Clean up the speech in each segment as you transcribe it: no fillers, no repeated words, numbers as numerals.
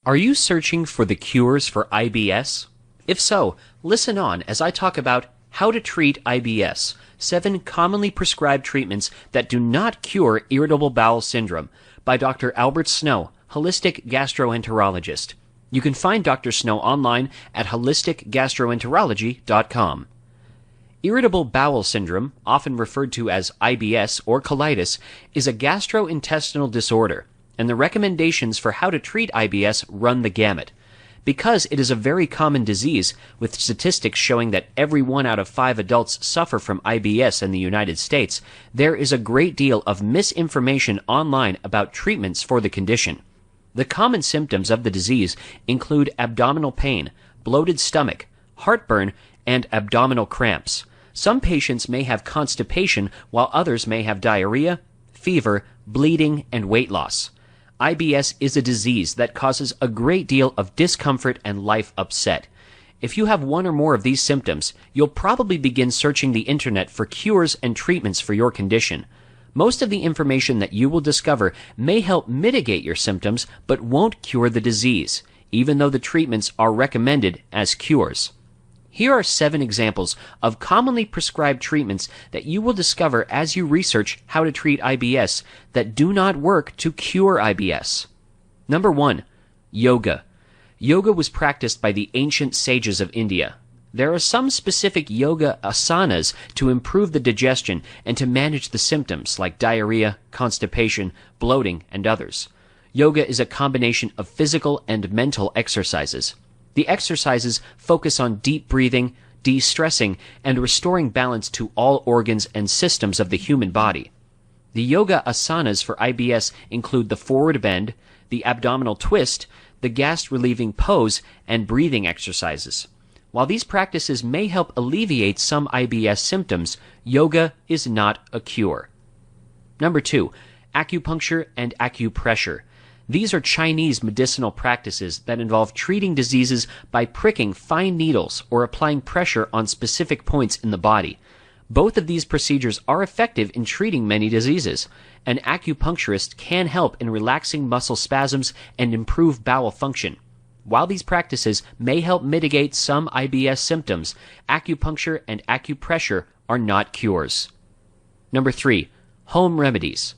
Are you searching for the cures for IBS? If so, listen on as I talk about how to treat IBS, 7 commonly prescribed treatments that do not cure irritable bowel syndrome, by Dr. Albert Snow, holistic gastroenterologist. You can find Dr. Snow online at holisticgastroenterology.com. Irritable bowel syndrome, often referred to as IBS or colitis, is a gastrointestinal disorder, and the recommendations for how to treat IBS run the gamut. Because it is a very common disease, with statistics showing that every 1 out of 5 adults suffer from IBS in the United States, there is a great deal of misinformation online about treatments for the condition. The common symptoms of the disease include abdominal pain, bloated stomach, heartburn, and abdominal cramps. Some patients may have constipation, while others may have diarrhea, fever, bleeding, and weight loss. IBS is a disease that causes a great deal of discomfort and life upset. If you have one or more of these symptoms, you'll probably begin searching the internet for cures and treatments for your condition. Most of the information that you will discover may help mitigate your symptoms, but won't cure the disease, even though the treatments are recommended as cures. Here are 7 examples of commonly prescribed treatments that you will discover as you research how to treat IBS that do not work to cure IBS. Number 1. Yoga. Yoga was practiced by the ancient sages of India. There are some specific yoga asanas to improve the digestion and to manage the symptoms like diarrhea, constipation, bloating, and others. Yoga is a combination of physical and mental exercises. The exercises focus on deep breathing, de-stressing, and restoring balance to all organs and systems of the human body. The yoga asanas for IBS include the forward bend, the abdominal twist, the gas-relieving pose, and breathing exercises. While these practices may help alleviate some IBS symptoms, yoga is not a cure. Number 2. Acupuncture and acupressure. These are Chinese medicinal practices that involve treating diseases by pricking fine needles or applying pressure on specific points in the body. Both of these procedures are effective in treating many diseases. An acupuncturist can help in relaxing muscle spasms and improve bowel function. While these practices may help mitigate some IBS symptoms, acupuncture and acupressure are not cures. Number 3. Home remedies.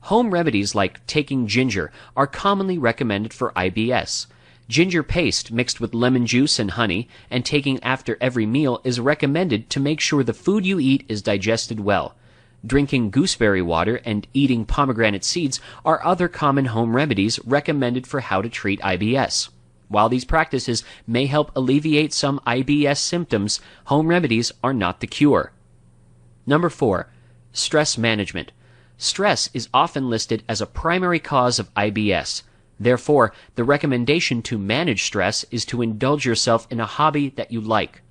Home remedies like taking ginger are commonly recommended for IBS. Ginger paste mixed with lemon juice and honey and taking after every meal is recommended to make sure the food you eat is digested well. Drinking gooseberry water and eating pomegranate seeds are other common home remedies recommended for how to treat IBS. While these practices may help alleviate some IBS symptoms, home remedies are not the cure. Number 4. Stress management. Stress is often listed as a primary cause of IBS. Therefore, the recommendation to manage stress is to indulge yourself in a hobby that you like.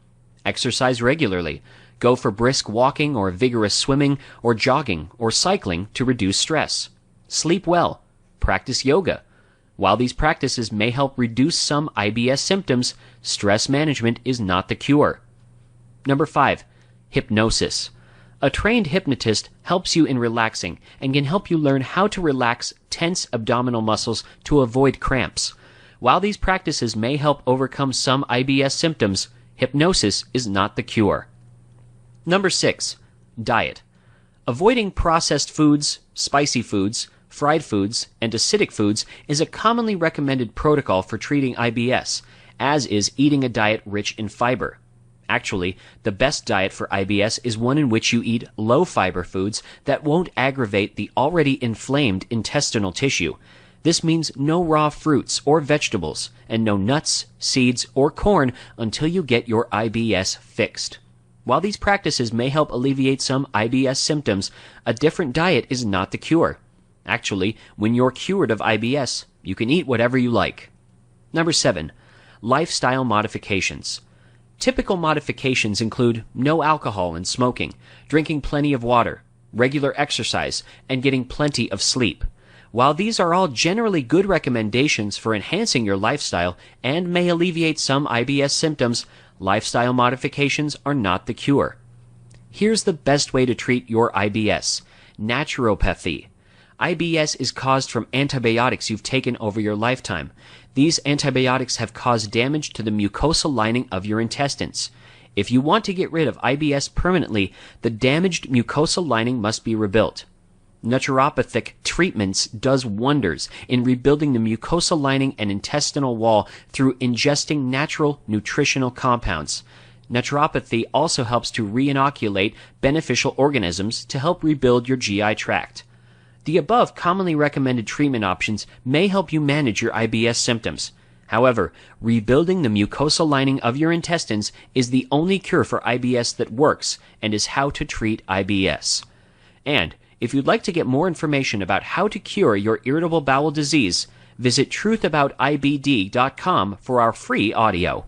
Exercise regularly. Go for brisk walking or vigorous swimming or jogging or cycling to reduce stress. Sleep well. Practice yoga. While these practices may help reduce some IBS symptoms, stress management is not the cure. Number 5. Hypnosis. A trained hypnotist helps you in relaxing and can help you learn how to relax tense abdominal muscles to avoid cramps. While these practices may help overcome some IBS symptoms, hypnosis is not the cure. Number 6. Diet. Avoiding processed foods, spicy foods, fried foods, and acidic foods is a commonly recommended protocol for treating IBS, as is eating a diet rich in fiber. Actually, the best diet for IBS is one in which you eat low-fiber foods that won't aggravate the already inflamed intestinal tissue. This means no raw fruits or vegetables, and no nuts, seeds, or corn until you get your IBS fixed. While these practices may help alleviate some IBS symptoms, a different diet is not the cure. Actually, when you're cured of IBS, you can eat whatever you like. Number 7. Lifestyle modifications. Typical modifications include no alcohol and smoking, drinking plenty of water, regular exercise, and getting plenty of sleep. While these are all generally good recommendations for enhancing your lifestyle and may alleviate some IBS symptoms, lifestyle modifications are not the cure. Here's the best way to treat your IBS: naturopathy. IBS is caused from antibiotics you've taken over your lifetime. These antibiotics have caused damage to the mucosal lining of your intestines. If you want to get rid of IBS permanently, the damaged mucosal lining must be rebuilt. Naturopathic treatments does wonders in rebuilding the mucosal lining and intestinal wall through ingesting natural nutritional compounds. Naturopathy also helps to re-inoculate beneficial organisms to help rebuild your GI tract. The above commonly recommended treatment options may help you manage your IBS symptoms. However, rebuilding the mucosal lining of your intestines is the only cure for IBS that works and is how to treat IBS. And if you'd like to get more information about how to cure your irritable bowel disease, visit truthaboutibd.com for our free audio.